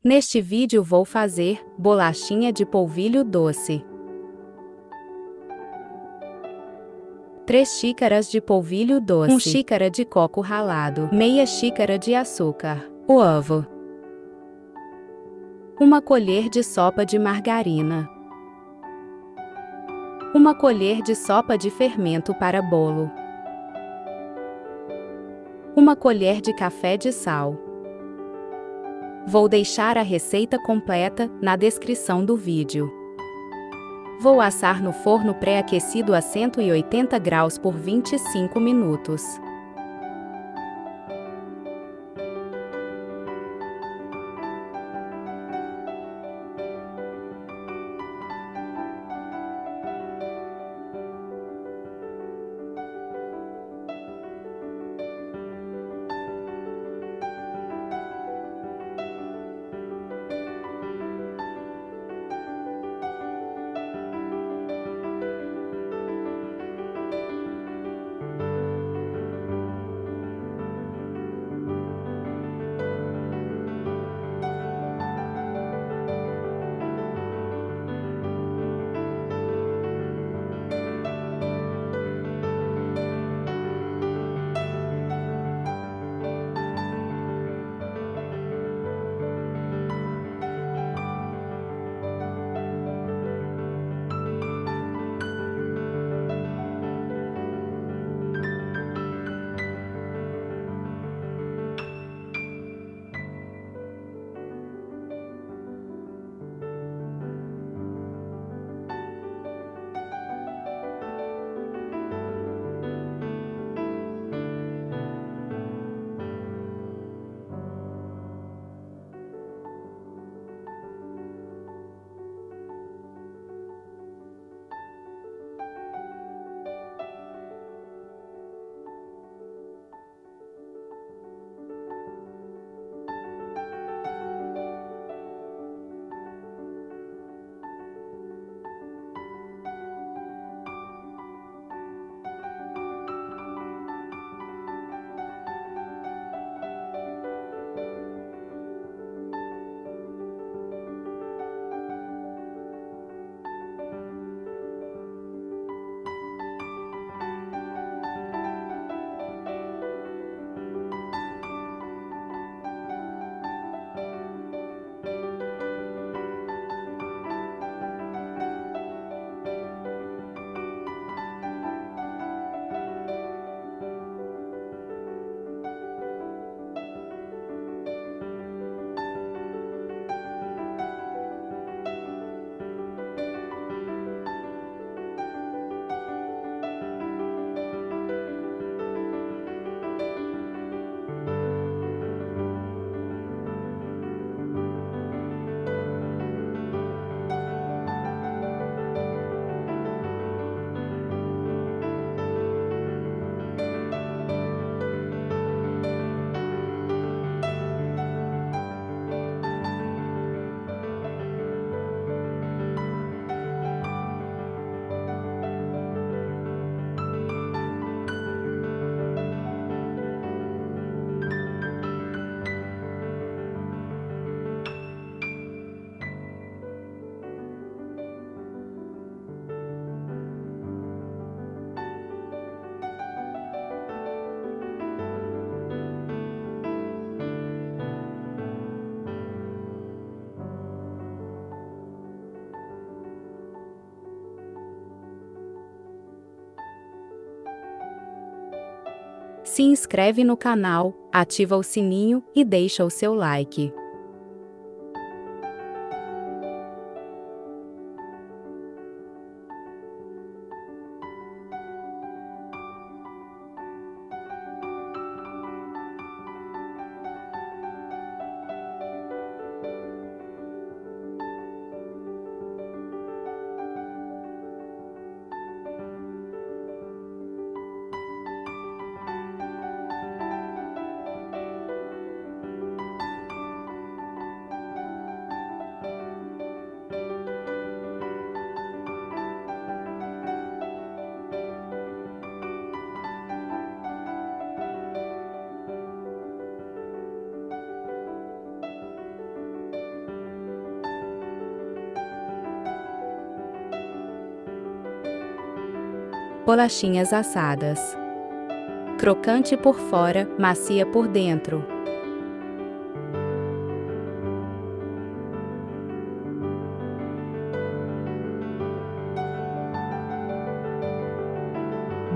Neste vídeo vou fazer bolachinha de polvilho doce. 3 xícaras de polvilho doce, 1 xícara de coco ralado, meia xícara de açúcar, o ovo, 1 colher de sopa de margarina, 1 colher de sopa de fermento para bolo, 1 colher de café de sal. Vou deixar a receita completa na descrição do vídeo. Vou assar no forno pré-aquecido a 180 graus por 25 minutos. Se inscreve no canal, ativa o sininho e deixa o seu like. Bolachinhas assadas. Crocante por fora, macia por dentro.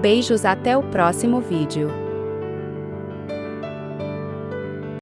Beijos, até o próximo vídeo.